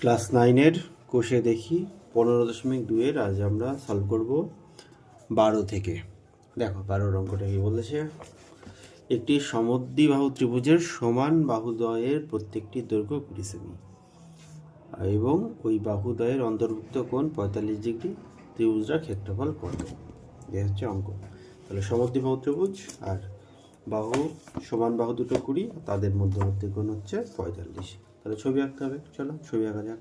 Class 9-এর কোষে দেখি 15.2-এর আজ আমরা সলভ করব 12 থেকে। দেখো 12 অঙ্কটা কি বলেছে, একটি সমদ্বিবাহু ত্রিভুজের সমান বাহুদ্বয়ের প্রত্যেকটি দৈর্ঘ্য 20 সেমি এবং ওই বাহুদ্বয়ের অন্তর্ভুক্ত কোণ 45 ডিগ্রি, ত্রিভুজটার ক্ষেত্রফল কত? এই হচ্ছে অঙ্ক। তাহলে সমদ্বিবাহু ত্রিভুজ আর বাহু সমান বাহু দুটো 20, তাদের মধ্যবর্তী কোণ হচ্ছে 45। তাহলে ছবি আঁকতে হবে, চলো ছবি আঁকা যাক।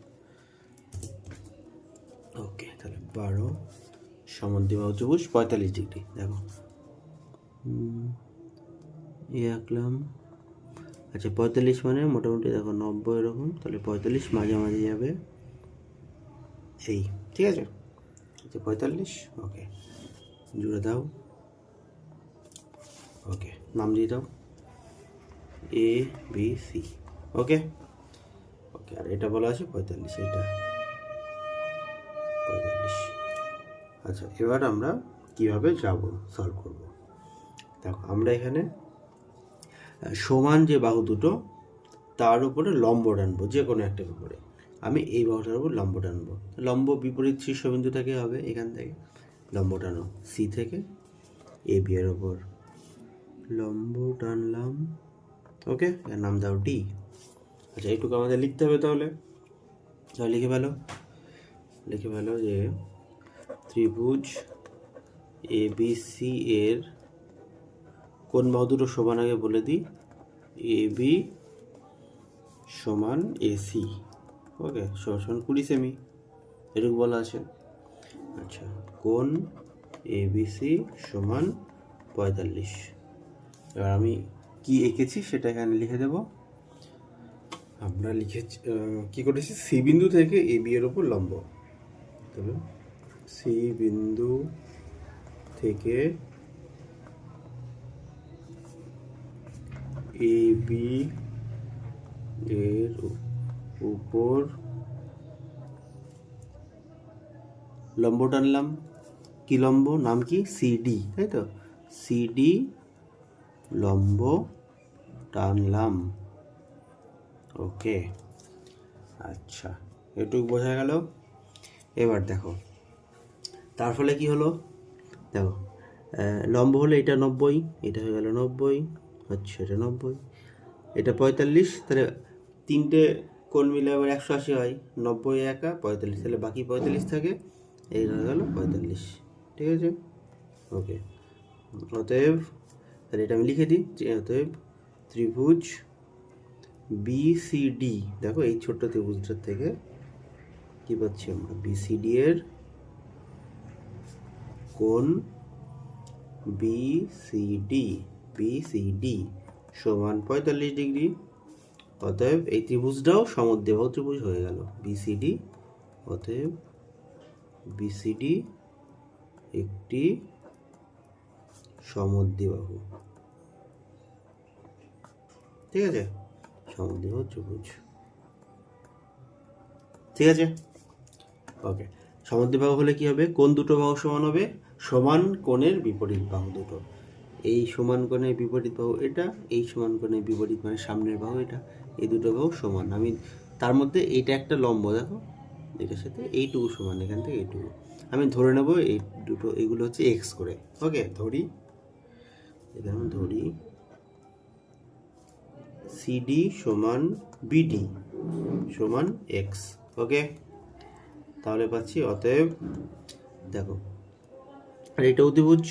ওকে, তাহলে 12 সমদ্বিবাহু ত্রিভুজ 45 ডিগ্রি। দেখো আঁকলাম। আচ্ছা 45 মানে মোটামুটি দেখো 90 এরকম, তাহলে 45 মাঝামাঝি যাবে এই, ঠিক আছে? আচ্ছা 45, ওকে জুড়ে দাও, ওকে নাম দিয়ে দাও এ বি সি। ওকে ওকে, আর এটা বলা আছে 45, এটা 45। আচ্ছা এবার আমরা কিভাবে যাব সলভ করব। দেখো আমরা এখানে সমান যে বাহু দুটো তার উপরে লম্ব টানবো, যে কোনো একটার উপরে। আমি এই বাহুটার উপর লম্ব টানবো, লম্ব বিপরীত শীর্ষবিন্দু থেকে হবে, এখান থেকে লম্ব টানো সি থেকে এ বি এর ওপর লম্ব টানলাম। ওকে, এর নাম দাও ডি। আচ্ছা এইটুকু আমাদের লিখতে হবে, তাহলে লিখে ফেলো যে ত্রিভুজ এ বি সি এর কোন বাহু দুটো সমান, আগে বলে দিই, এ বি সমান এসি। ওকে, সমান 20 সেমি, এটুকু বলা আছে। আচ্ছা কোণ এ বি সি সমান 45। এবার আমি কি এঁকেছি সেটা এখানে লিখে দেব। আমরা লিখেছি কি করেছি, সি বিন্দু থেকে এ বি এর ওপর লম্ব, তবে সি বিন্দু থেকে এ বি এর উপর লম্ব টানলাম। কি লম্ব, নাম কি, সিডি, তাই তো? সিডি লম্ব টানলাম। ওকে, আচ্ছা এটুকু বোঝা গেল। এবার দেখো তার ফলে কি হলো, দেখো লম্ব হলে এটা 90, এটা হয়ে গেল 90, আচ্ছা এটা 90, এটা 45, তাহলে তিনটে কোণ মিলে আবার 180 হয়, 90 একা 45, তাহলে বাকি 45 থাকে, এই হয়ে গেল 45, ঠিক আছে? ওকে, অতএব তাহলে এটা আমি লিখে দিই যে অতএব ত্রিভুজ বিসিডি, দেখো এই ছোট্ট ত্রিভুজটার থেকে কি পাচ্ছি আমরা, বিসিডি এর কোণ বিসিডি সমান 45 ডিগ্রি। অতএব এই ত্রিভুজটাও সমদ্বিবাহু ত্রিভুজ হয়ে গেল বিসিডি। অতএব বিসিডি একটি সমদ্বিবাহু, ঠিক আছে? সমদ্বিবাহু ত্রিভুজ, ঠিক আছে? ওকে, সমদ্বিবাহু হলে কি হবে, কোন দুটো বাহু সমান হবে, সমান কোণের বিপরীত বাহু দুটো। এই সমান কোণের বিপরীত বাহু এটা, এই সমান কোণের বিপরীত মানে সামনের বাহু এটা, এই দুটো বাহু সমান। আমি তার মধ্যে এইটা একটা লম্ব, দেখো এটার সাথে এইটুকু সমান, এখান থেকে এইটুকু আমি ধরে নেব, এই দুটো এইগুলো হচ্ছে এক্স করে। ওকে, ধরি এখানে ধরি সিডি সমান বিডি সমান এক্স। ওকে, তাহলে পাচ্ছি অতএব দেখো আর এটা অতিভুজ,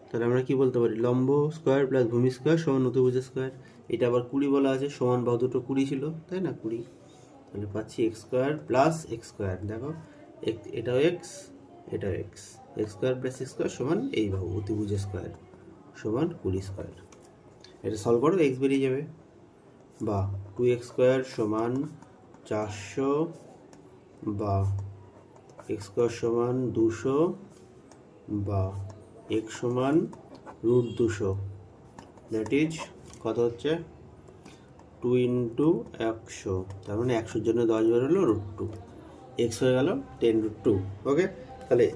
তাহলে আমরা কি বলতে পারি, লম্ব স্কোয়ার প্লাস ভূমি স্কোয়ার সমান অতিভুজের স্কোয়ার। এটা আবার 20 বলা আছে, সমান বাহু দুটো 20 ছিল, তাই না, 20, তাহলে পাচ্ছি x square plus x square. দেখো এটাও এক্স, এটাও x, x square plus x square সমান এই বাহু অতিভুজের স্কোয়ার সমান 20 স্কোয়ার। এটা সলভ করো, এক্স বেরিয়ে যাবে, বা 2x স্কোয়ার সমান 400, বা এক্স স্কোয়ার সমান 200, বা x সমান √200, দ্যাট ইজ কত হচ্ছে 2 ইন্টু 100, তার মানে 100 জন্য 10 বার হলো √2, এক্স হয়ে গেল 10√2। ওকে, তাহলে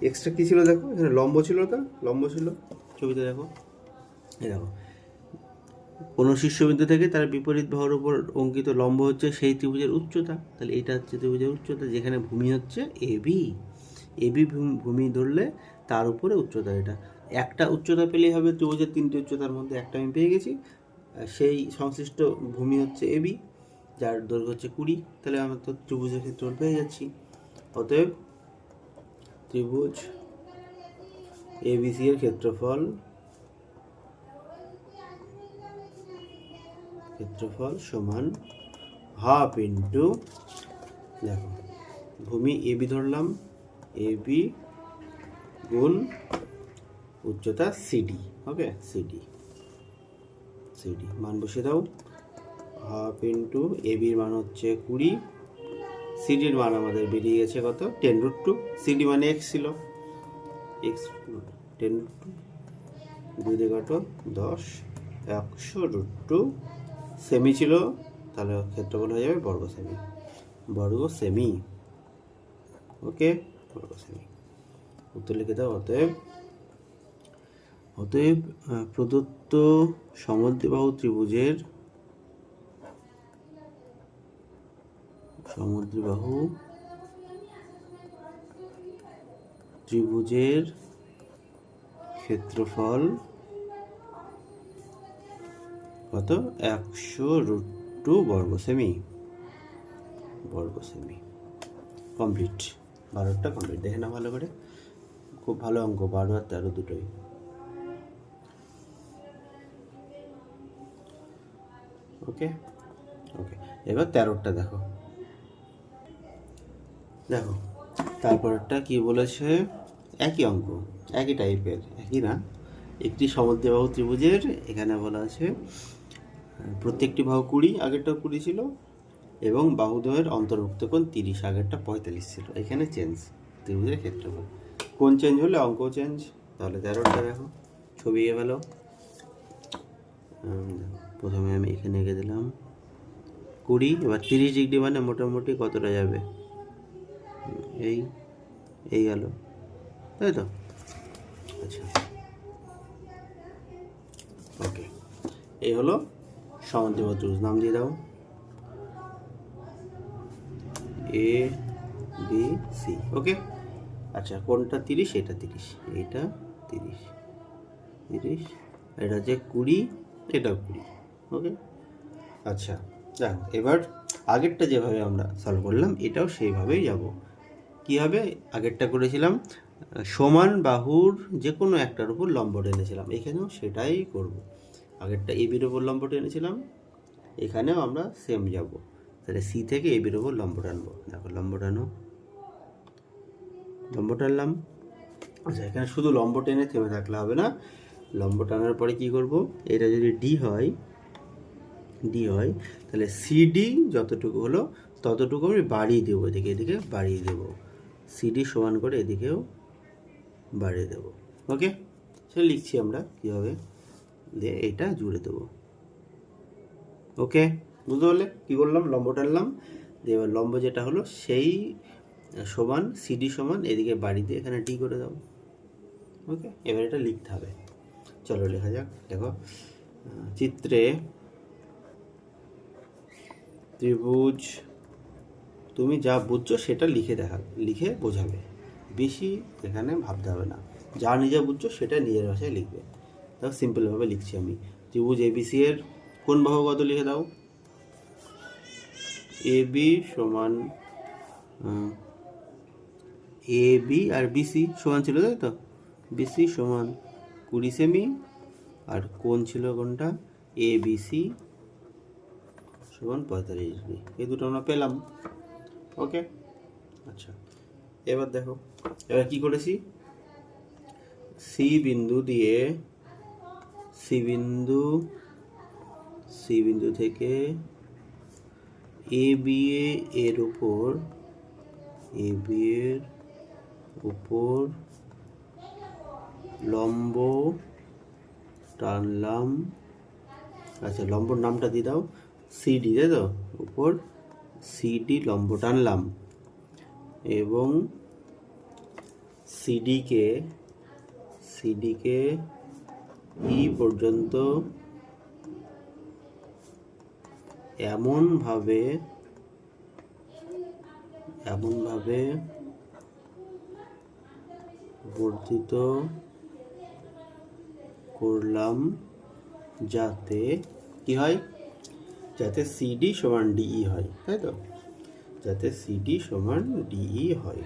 এক্সটা কী ছিল, দেখো এখানে লম্ব ছিল, লম্ব ছিল ছবিতে, দেখো এই দেখো কোনো শীর্ষবিন্দু থেকে তার বিপরীত বাহুর উপর অঙ্কিত লম্ব হচ্ছে সেই ত্রিভুজের উচ্চতা। তাহলে এটা হচ্ছে ত্রিভুজের উচ্চতা, যেখানে ভূমি হচ্ছে এবি। এবি ভূমি ধরলে তার উপরে উচ্চতা। এটা একটা উচ্চতা পেলেই হবে, ত্রিভুজের তিনটে উচ্চতার মধ্যে একটা আমি পেয়ে গেছি। সেই সংশ্লিষ্ট ভূমি হচ্ছে এবি, যার দৈর্ঘ্য হচ্ছে 20। তাহলে আমরা তো ত্রিভুজের ক্ষেত্রফল পেয়ে যাচ্ছি। অতএব ত্রিভুজ এবিসি এর ক্ষেত্রফল সমান হাফ ইন্টু, দেখো ভূমি এবি ধরলাম, এবি গুণ উচ্চতা সিডি। ওকে, সিডি মান বসিয়ে দাও। হাফ ইন্টু এবির মান হচ্ছে 20, সিডির মান আমাদের বেরিয়ে গেছে কত, 10√2। সিডি মানে এক্স ছিল, এক্স 10√2, 2 দিয়ে কাটো 10, 100√2 সেমি ছিল, তাহলে ক্ষেত্রফল হয়ে যাবে বর্গ সেমি। ওকে, বর্গ সেমি। উত্তর লিখে দাও। অতএব প্রদত্ত সমদ্বিবাহু ত্রিভুজের ক্ষেত্রফল কত, 100√2 বর্গ সেমি। Complete, 12টা complete. দেখে না ভালো করে, খুব ভালো অঙ্ক, 12 আর 13 দুটোই। ওকে, এবার 13টা দেখো। তারপরটা কি বলেছে, একই অঙ্ক, একই টাইপের, একই না, একটি সমদ্বিবাহু ত্রিভুজের, এখানে বলা আছে প্রত্যেকটি বাহু 20, আগেরটা 20 ছিল, এবং বাহুদ্বয়ের অন্তর্ভুক্ত কোণ 30, আগেরটা 45 ছিল। এখানে চেঞ্জ, ত্রিভুজের ক্ষেত্রফল কোণ চেঞ্জ হলে অঙ্কও চেঞ্জ। তাহলে 13টা দেখো, ছবি ভালো। প্রথমে আমি এখানে এঁকে দিলাম 20, এবার 30 ডিগ্রি মানে মোটামুটি কতটা যাবে, এই গেল, তাই তো। আচ্ছা, ওকে, এই হলো সমদ্বিবাহু ত্রিভুজ। নাম দিয়ে দাও এ বি সি। ওকে, আচ্ছা, কোনটা 30, এটা 30, এইটা 30, এটা হচ্ছে 20, এটাও 20। ওকে, আচ্ছা, যাক, এবার আগেরটা যেভাবে আমরা সলভ করলাম এটাও সেইভাবেই যাব। কী হবে, আগেরটা করেছিলাম সমান বাহুর যে কোনো একটার উপর লম্ব টেনেছিলাম, এখানেও সেটাই করব। আগেরটা এবির ওপর লম্ব টেনেছিলাম, এখানেও আমরা সেম যাব। তাহলে সি থেকে এবির ওপর লম্ব টানবো। দেখো, লম্ব টানলাম। আচ্ছা, এখানে শুধু লম্ব টেনে থেমে থাকলে হবে না, লম্ব টানার পরে কি করব, এটা যদি ডি হয় তাহলে সিডি যতটুকু হলো ততটুকু আমি বাড়িয়ে দেবো, এদিকে বাড়িয়ে দেবো, সিডি সমান করে এদিকেও বাড়িয়ে দেবো। ওকে, সেটা লিখছি আমরা কীভাবে, দিয়ে এইটা জুড়ে দেবো। ওকে, বুঝতে পারলে কী করলাম, লম্ব টানলাম, দিয়ে এবার লম্ব যেটা হলো সেই সমান, সিডি সমান, এদিকে বাড়ি দিয়ে এখানে ডি করে দাও। ওকে, এবার এটা লিখতে হবে। চলো লেখা যাক। দেখো, চিত্রে ত্রিভুজ, তুমি যা বুঝছো সেটা লিখে বোঝাবে, বেশি এখানে ভাবতে হবে না, যা নিজে বুঝছো সেটা নিজের ভাষায় লিখবে। তাও সিম্পলভাবে লিখছি আমি। ত্রিভুজ এবিসি এর কোন বাহু কত লিখে দাও, এবি সমান এবি আর বিসি সমান ছিল, তাই তো, বিসি সমান 20 সেমি, আর কোণ ছিল কোনটা, এবিসি সমান 45 ডিগ্রি। এই দুটো আমরা পেলাম। ওকে, আচ্ছা, এবার দেখো, এবার কি করেছি, সি বিন্দু থেকে এবি এর উপর লম্ব টানলাম। আচ্ছা, লম্বর নামটা দিয়ে দাও সিডি, তাই তো, উপর সিডি লম্ব টানলাম, এবং সিডিকে ই পর্যন্ত এমনভাবে বর্ধিত করলাম যাতে কি হয়, যাতে সিডি সমান ডিই হয়, তাই তো, যাতে সিডি সমান ডিই হয়।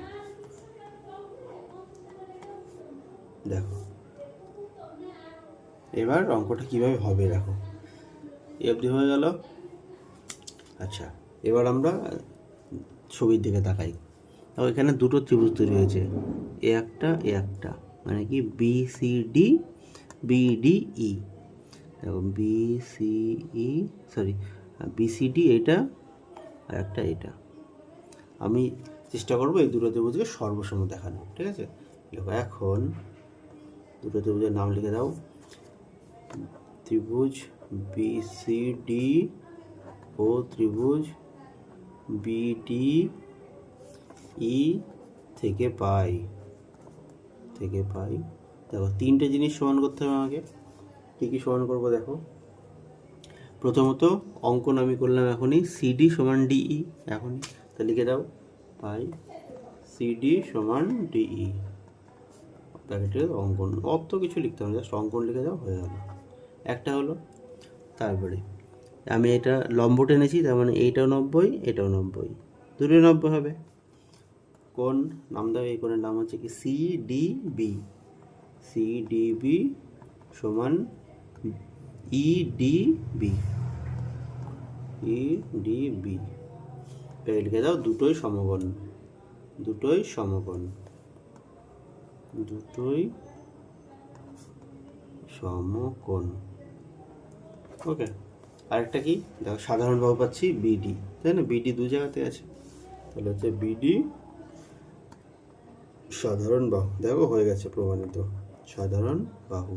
দেখো এবার অঙ্কটা কিভাবে হবে দেখো, এফডি হয়ে গেল। আচ্ছা এবার আমরা ছবির দিকে তাকাই। তাও এখানে দুটো ত্রিভুজ তৈরি হয়েছে, এ একটা মানে কি বিসিডি বিডিই। দেখো বিসিডি এটা আর একটা এটা। আমি চেষ্টা করবো এই দুটো ত্রিভুজকে সর্বসম দেখানো, ঠিক আছে। দেখো এখন দুটো ত্রিভুজের নাম লিখে দাও। ত্রিভুজ বিসিডি ও ত্রিভুজ বিডিই থেকে পাই দেখো তিনটে জিনিস সমান করতে হবে আমাকে। কী সমান করবো দেখো, প্রথমত অঙ্কন আমি করলাম এখনই, সিডি সমান ডিই এখনই, তা লিখে দাও পাই সিডি সমান ডিই, ব্র্যাকেটে অঙ্কন, অত কিছু লিখতে হবে, জাস্ট অঙ্কন লিখে দাও, হয়ে গেল একটা হলো। তারপরে আমি এটা লম্ব টেনেছি, তার মানে এইটাও 90 এটাও 90, দুটোই 90 হবে। কোণ নাম দাও, এই কোণের নাম হচ্ছে কি সিডিবি সমান ইডিবি লিখে দাও, দুটোই সমকোণ ওকে। আরেকটা কি দেখো, সাধারণ বাহু পাচ্ছি বিডি, তাই না, বিডি দু জায়গাতে আছে, তাহলে হচ্ছে বিডি সাধারণ বাহু। দেখো হয়ে গেছে প্রমাণিত, সাধারণ বাহু।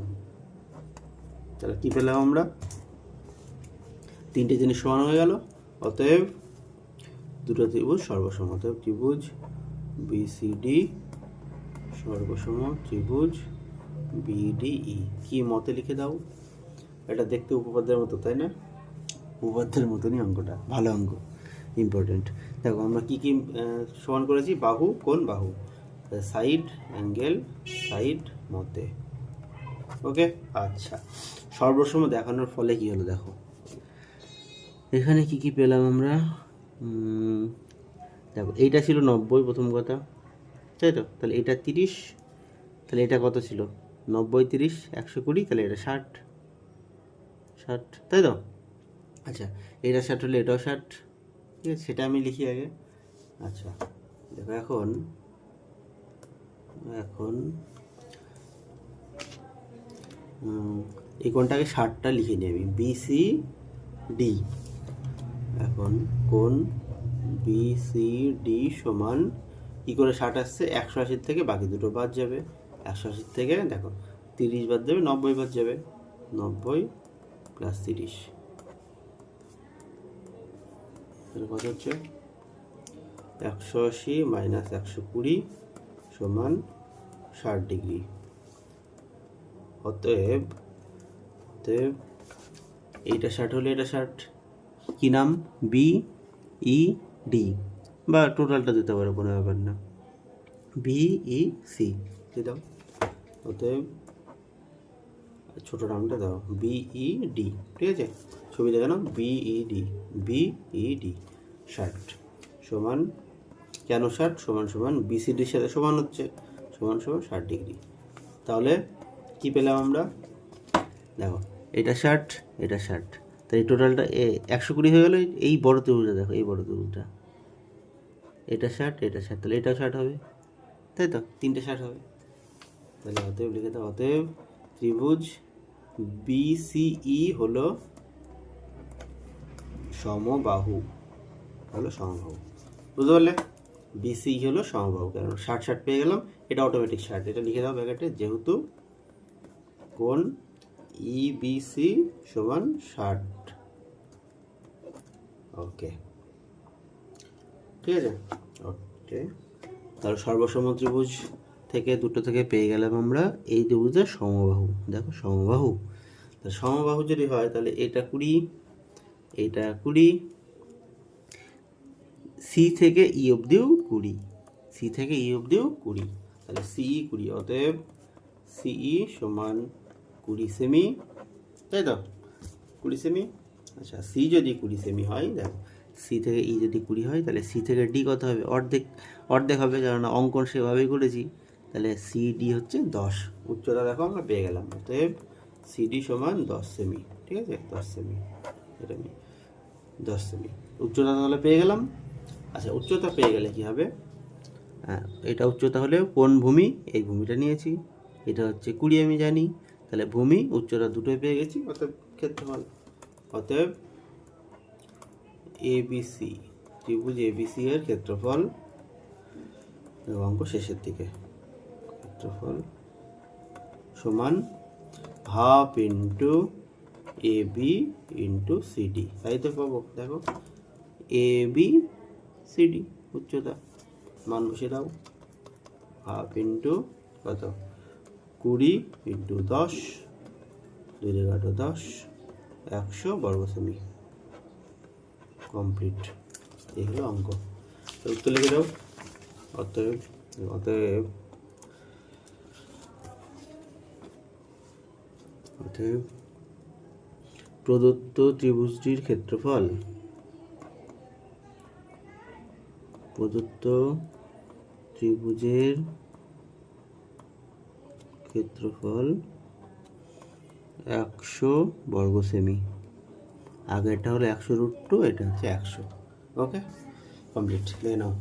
তাহলে কি পেলাম আমরা, তিনটে জিনিস সমান হয়ে গেল, অতএব দুটো ত্রিভুজ সর্বসম। অতএব ত্রিভুজ বিসিডি সর্বসম ত্রিভুজ বিডিই। কি মতে লিখে দাও, এটা দেখতে উপপাদ্যের মতো, তাই না, উপপাদ্যের মতনই অঙ্কটা, ভালো অঙ্ক, ইম্পর্টেন্ট। দেখো আমরা কি কি সমান করেছি, বাহু কোণ বাহু, সাইড অ্যাঙ্গেল সাইড মতে, ওকে। আচ্ছা সর্বসম দেখানোর ফলে কি হলো দেখো, এখানে কি কি পেলাম আমরা, দেখো এইটা ছিল 90 প্রথম কথা, তাই তো, তাহলে এটা 30, তাহলে এটা কত ছিল 90 30 120, তাহলে এটা 60, তাই তো। আচ্ছা এটা 60 হলে এটাও 60, ঠিক আছে, সেটা আমি লিখি আগে। আচ্ছা দেখো এখন এই কোণটাকে 60টা লিখে নিই আমি, বিসিডি। এখন কোণ বিসিডি সমান কী করে 60 আসছে, 180 থেকে বাকি দুটো বাদ যাবে, 180 থেকে দেখো 30 বাদ যাবে, 90 বাদ যাবে, 90 প্লাস 30 কত হচ্ছে 180 মাইনাস 120 সমান 60 ডিগ্রি। অতএব এইটা 60 হলে এটা 60, কি নাম বিইডি, বা টোটালটা দিতে পারো, কোনো ব্যাপার না, বিইসি দিয়ে দাও। অতএব ছোটো নামটা দাও বিইডি, ঠিক আছে, ছবি দেখে নাও, বিইডি 60 সমান, কেন 60 সমান বিসিডির সাথে সমান হচ্ছে, সমান 60 ডিগ্রি। তাহলে কি পেলাম আমরা দেখো, এটা 60 এটা 60, তাই এই টোটালটা 120 হয়ে গেল। এই বড় ত্রিভুজটা দেখো, এই বড় ত্রিভুজটা, এটা 60 এটা 60, তাহলে এটাও 60 হবে, তাই তো, তিনটে 60 হবে। তাহলে অতএব লিখে দাও, অতএব ত্রিভুজ বিসিই হলো সমবাহু, বুঝতে পারলে, বিসি হলো সমবাহু, কারণ 60 পেয়ে গেলাম, এটা অটোমেটিক 60, এটা লিখে দাও ব্র্যাকেটে, যেহেতু কোণ ইবিসি সমান 60, ওকে, ঠিক আছে, ওকে। তাহলে সর্বসম ত্রিভুজ থেকে দুটো থেকে পেয়ে গেলাম আমরা এই ত্রিভুজের সমবাহু। দেখো সমবাহু, তাহলে সমবাহু যদি হয় তাহলে এটা 20, এটা 20, সি থেকে ই অবধিও 20, সি থেকে ই অবধিও 20, তাহলে সিই 20, অতএব সিই সমান 20 সেমি, তাই তো 20 সেমি। আচ্ছা সি যদি 20 সেমি হয়, দেখো সি থেকে ই যদি 20 হয় তাহলে সি থেকে ডি কত হবে, অর্ধেক অর্ধেক হবে, কারণ অঙ্কন সেভাবেই করেছি। তাহলে সি ডি হচ্ছে 10, উচ্চতা দেখো আমরা পেয়ে গেলাম, অতএব সিডি সমান 10 সেমি, ঠিক আছে 10 সেমি, এটা আমি 10 সেমি উচ্চতা তাহলে পেয়ে গেলাম। আচ্ছা উচ্চতা পেয়ে গেলে কি হবে, হ্যাঁ এটা উচ্চতা হলে কোন ভূমি, এই ভূমিটা নিয়েছি, এটা হচ্ছে 20 আমি জানি, তাহলে ভূমি উচ্চতা দুটোই পেয়ে গেছি, অতএব ক্ষেত্রফল, অতএব এবিসি, ত্রিভুজ এবিসি এর ক্ষেত্রফল, অঙ্ক শেষের দিকে, ক্ষেত্রফল সমান half into A B into CD, তাই তো পাবো, দেখো এ বি সিডি উচ্চতা, মান বসিয়ে দাও, হাফ ইন্টু কত 20 ইন্টু 10, 2 × 10, 100 বর্গ সেমি, কমপ্লিট। এই হলো অঙ্ক, উত্তর লিখে দাও। অতএব অতএব অতএব প্রদত্ত ত্রিভুজটির ক্ষেত্রফল, প্রদত্ত ত্রিভুজের ক্ষেত্রফল 100 বর্গ সেমি, আগেরটা হলো 100√2, এটা হচ্ছে 100, ওকে কমপ্লিট, লিখে নাও।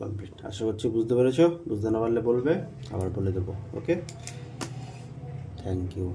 কমপ্লিট, আশা করছি বুঝতে পেরেছো, বুঝতে না পারলে বলবে, আবার বলে দেবো, ওকে থ্যাংক ইউ।